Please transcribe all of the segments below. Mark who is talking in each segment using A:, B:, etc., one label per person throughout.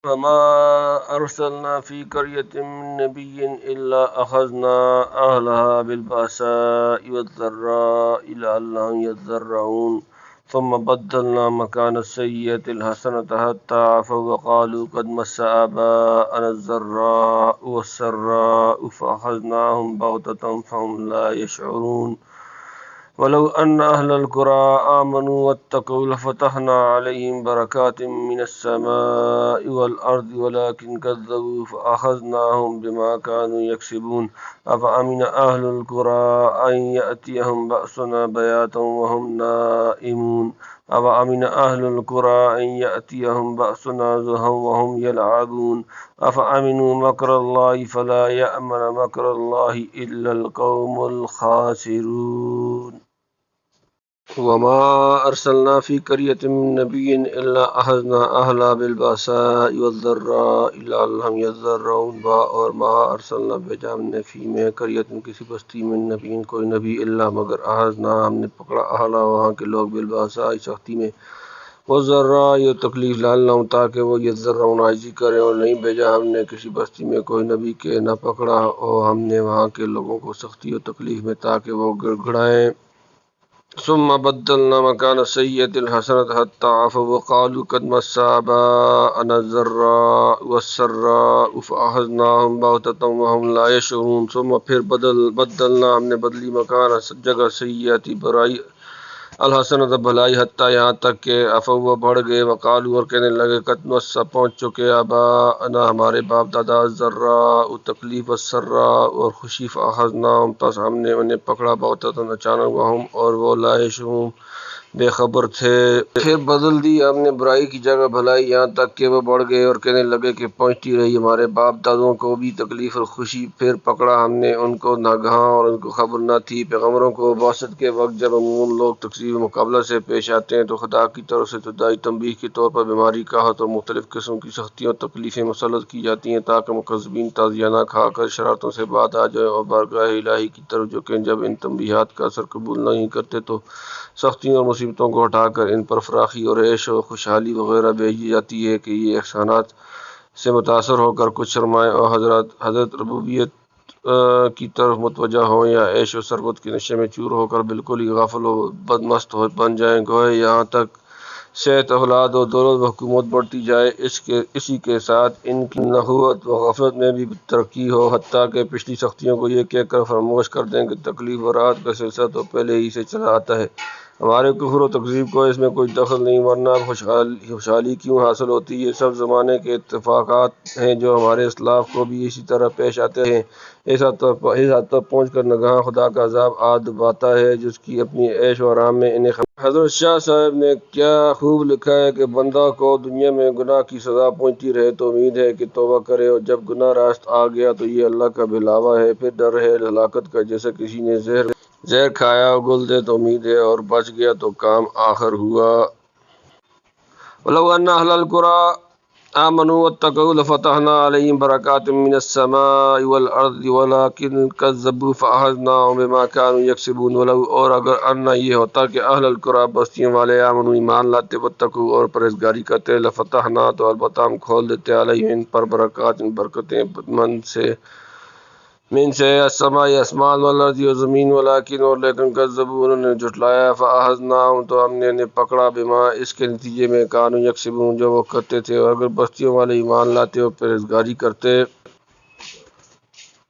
A: وما أرسلنا في قرية من نبي إلا أخذنا أهلها بالبأساء والضراء لعلهم يضرعون ثم بدلنا مكان السيئة الحسنة حتى عفوا وقالوا قد مس آباءنا الضراء والسراء فأخذناهم بغتة فهم لا يشعرون ولو أن أهل القرى آمنوا واتقوا لفتحنا عليهم بركات من السماء والأرض ولكن كذبوا فأخذناهم بما كانوا يكسبون أفأمن أهل القرى أن يأتيهم بأسنا بياتا وهم نائمون أفأمن أهل القرى أن يأتيهم بأسنا ضحى وهم يلعبون أفأمنوا مكر الله فلا يأمن مكر الله إلا القوم الخاسرون وما أرسلنا في قرية من نبي إلا أخذنا أهلها بالبأساء والضراء لعلهم يضرعون اور ما ارسلنا بھیجا ہم نے فی میں قریت کسی بستی میں نبی کوئی نبی اللہ مگر اخذنا ہم نے پکڑا اہلا وہاں کے لوگ بالبأساء سختی میں والضراء یہ تکلیف لعلهم تاکہ وہ یضرعون عاجزی کریں اور نہیں بھیجا ہم نے کسی بستی میں کوئی نبی کے نہ پکڑا اور ہم نے وہاں کے لوگوں کو سختی اور تکلیف میں تاکہ وہ گڑ گڑائیں ثم بدلنا مكان السيئة الحسنة حتى عفوا وقالوا قد مس آباءنا الضراء والسراء فأخذناهم بغتة وهم لا يشعرون ثم پھر بدلنا ہم نے بدلی مکان جگہ سیئاتی برائی الحسنۃ بھلائی حتیٰ یہاں تک کہ عفوا بڑھ گئے وقالوا اور کہنے لگے قد مس پہنچ چکے آباءنا ہمارے باپ دادا الضراء تکلیف والسراء اور خوشی فأخذناهم پس ہم نے انہیں پکڑا بغتۃ اچانک وہم اور وہ لا یشعرون بے خبر تھے پھر بدل دی ہم نے برائی کی جگہ بھلائی یہاں تک کہ وہ بڑھ گئے اور کہنے لگے کہ پہنچتی رہی ہمارے باپ دادوں کو بھی تکلیف اور خوشی پھر پکڑا ہم نے ان کو ناگہاں اور ان کو خبر نہ تھی پیغمبروں کو بعثت کے وقت جب عموم لوگ تقسیم مقابلہ سے پیش آتے ہیں تو خدا کی طرف سے تدائی تنبیہ کے طور پر بیماری قحط اور مختلف قسم کی سختیوں اور تکلیفیں مسلط کی جاتی ہیں تاکہ مکذبین تعزیہ نہ کھا کر شرارتوں سے بعد آ جائے اور بارگاہ الہی کی طرف جھکیں جب ان تنبیہات کا اثر قبول نہیں کرتے تو سختیوں اور مصیبتوں کو ہٹا کر ان پر فراخی اور عیش و خوشحالی وغیرہ بھیجی جاتی ہے کہ یہ احسانات سے متاثر ہو کر کچھ سرمایہ اور حضرت ربوبیت کی طرف متوجہ ہوں یا عیش و ثروت کے نشے میں چور ہو کر بالکل ہی غافل و بدمست بن جائیں گوئے یہاں تک صحت اولاد اور دولت و حکومت بڑھتی جائے اسی کے ساتھ ان کی نخوت و غفلت میں بھی ترقی ہو حتیٰ کہ پچھلی سختیوں کو یہ کہہ کر فراموش کر دیں کہ تکلیف و راحت کا سلسلہ تو پہلے ہی سے چلا آتا ہے ہمارے کفر و تکذیب کو اس میں کوئی دخل نہیں ورنہ خوشحالی کیوں حاصل ہوتی یہ سب زمانے کے اتفاقات ہیں جو ہمارے اسلاف کو بھی اسی طرح پیش آتے ہیں اس حد تک پہنچ کر نگاہ خدا کا عذاب آ دباتا ہے جس کی اپنی عیش و آرام میں انہیں حضرت شاہ صاحب نے کیا خوب لکھا ہے کہ بندہ کو دنیا میں گناہ کی سزا پہنچتی رہے تو امید ہے کہ توبہ کرے اور جب گناہ راست آ گیا تو یہ اللہ کا بھلاوا ہے پھر ڈر ہے ہلاکت کا جیسے کسی نے زہر کھایا گل دے تو امید ہے اور بچ گیا تو کام آخر ہوا وَلَوْ أَنَّ أَهْلَ الْقُرَىٰ آمَنُوا وَاتَّقَوْا لَفَتَحْنَا عَلَيْهِمْ بَرَكَاتٍ مِّنَ السَّمَاءِ وَالْأَرْضِ وَلَٰكِن كَذَّبُوا فَأَخَذْنَاهُم بِمَا كَانُوا يَكْسِبُونَ وَلَوْ اور اگر ان یہ ہوتا کہ اہل القرىٰ بستیوں والے آمنوا ایمان لاتے واتقوا اور پرہیزگاری کرتے لفتحنا تو البتہ ہم کھول دیتے علیہم ان پر برکات برکتیں من سے السماء آسمان والارض اور زمین ولیکن اور لیکن کذبوا انہوں نے جھٹلایا فاخذناہم تو ہم نے انہیں پکڑا بما اس کے نتیجے میں کانوا یکسبون جو وہ کرتے تھے اور اگر بستیوں والے ایمان لاتے اور پرہیزگاری کرتے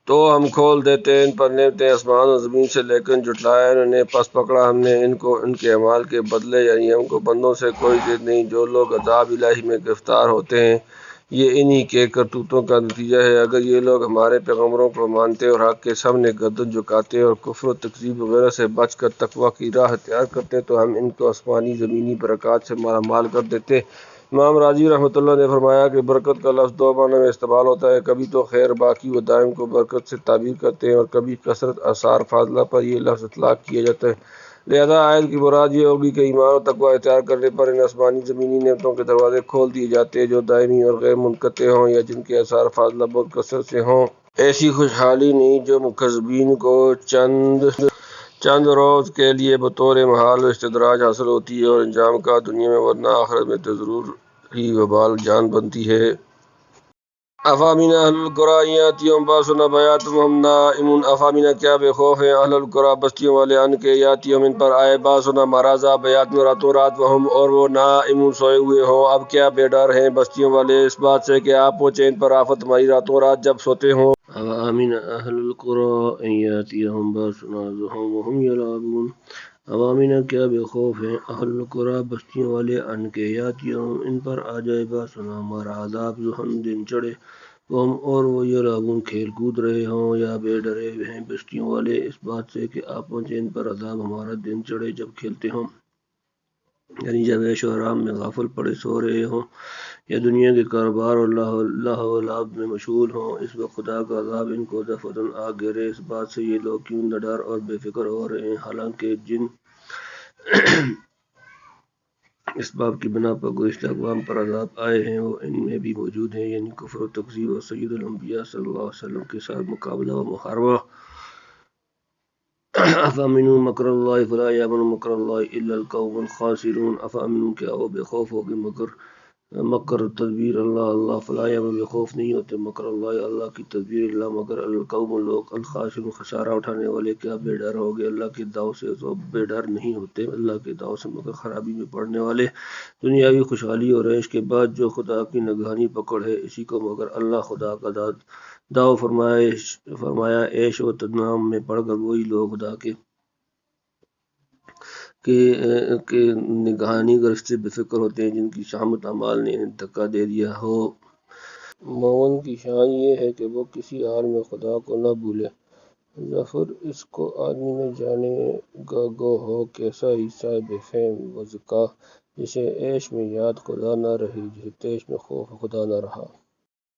A: تو ہم کھول دیتے ان پر نعمتیں آسمان اور زمین سے لیکن جھٹلایا انہوں نے پس پکڑا ہم نے ان کو ان کے اعمال کے بدلے یعنی ہم کو بندوں سے کوئی ضد نہیں جو لوگ عذاب الہی میں گرفتار ہوتے ہیں یہ انہی کے کرتوتوں کا نتیجہ ہے اگر یہ لوگ ہمارے پیغمبروں کو مانتے اور حق کے سامنے گردن جھکاتے اور کفر و تکذیب وغیرہ سے بچ کر تقوی کی راہ اختیار کرتے تو ہم ان کو آسمانی زمینی برکات سے مالا مال کر دیتے امام راضی رحمۃ اللہ نے فرمایا کہ برکت کا لفظ دو معنی میں استعمال ہوتا ہے کبھی تو خیر باقی و دائم کو برکت سے تعبیر کرتے ہیں اور کبھی کثرت آثار فاضلہ پر یہ لفظ اطلاق کیا جاتا ہے لہذا آیت کی مراد یہ ہوگی کہ ایمان و تقوی اختیار کرنے پر ان آسمانی زمینی نعمتوں کے دروازے کھول دیے جاتے ہیں جو دائمی اور غیر منقطع ہوں یا جن کے آثار فاضلہ بہت کثرت سے ہوں ایسی خوشحالی نہیں جو مکذبین کو چند روز کے لیے بطور محال و استدراج حاصل ہوتی ہے اور انجام کا دنیا میں ورنہ آخرت میں تو ضرور ہی وبال جان بنتی ہے افامین اہل القریٰ یاتیہم باسنا بیاتہم وہم نائمون، افامین کیا بے خوف ہیں اہل القریٰ بستیوں والے ان کے، یاتیہم ان پر آئے باسنا ہمارا عذاب بیاتن راتوں رات، وہم اور وہ نائمون سوئے ہوئے ہوں۔ اب کیا بے ڈر ہیں بستیوں والے اس بات سے کہ آپ پہنچے ان پر آفت ہماری راتوں رات جب سوتے ہوں۔ افامین اہل القریٰ یاتیہم باسنا وہم یلعبون، عوامین کیا بے خوف ہیں اہل القریٰ بستیوں والے ان کے، یاتیہم ان پر آ جائے باسنا ہمارا عذاب ضحًا دن چڑھے، وہم اور وہ یلعبون کھیل کود رہے ہوں، یا بے ڈرے ہیں بستیوں والے اس بات سے کہ آپ پہنچے ان پر عذاب ہمارا دن چڑھے جب کھیلتے ہوں، یعنی جب عیش و حرام میں غافل پڑے سو رہے ہوں، یا دنیا کے کاروبار اور اللہ و لعب میں مشغول ہوں، اس وقت خدا کا عذاب ان کو دفعتاً آ گرے۔ اس بات سے یہ لوگ کیوں نڈر اور بے فکر ہو رہے ہیں، حالانکہ جن اسباب کی بنا پر گزشتہ اقوام پر عذاب آئے ہیں وہ ان میں بھی موجود ہیں، یعنی کفر و تکذیب اور سید الانبیاء صلی اللہ علیہ وسلم کے ساتھ مقابلہ و محاربہ۔ افامنوا مکر اللہ فلا یامن مکر اللہ الا القوم الخاسرون، افامنوا کیا وہ بے خوف ہو گئے مکر تدبیر اللہ فلا یامن بے خوف نہیں ہوتے مکر اللہ کی تدبیر اللہ مگر القوم لوگ الخاسرون خسارہ اٹھانے والے، کیا بے ڈر ہو گئے اللہ کے داؤ سے، تو بے ڈر نہیں ہوتے اللہ کے داؤ سے مگر خرابی میں پڑنے والے۔ دنیاوی خوشحالی اور عیش کے بعد جو خدا کی نگہانی پکڑ ہے اسی کو مگر اللہ خدا کا داؤ فرمایا عیش و تنعم میں پڑ کر وہی لوگ خدا کے نگہانی گرفتے بے فکر ہوتے ہیں جن کی شہامت اعمال نے انہیں دھکا دے دیا ہو۔ مومن کی شان یہ ہے کہ وہ کسی حال میں خدا کو نہ بھولے، ظفر اس کو آدمی میں جانے گا گو ہو کیسا ہی صاحب فہم و ذکا، جسے عیش میں یاد خدا نہ رہی، جسے طیش میں خوف خدا نہ رہا۔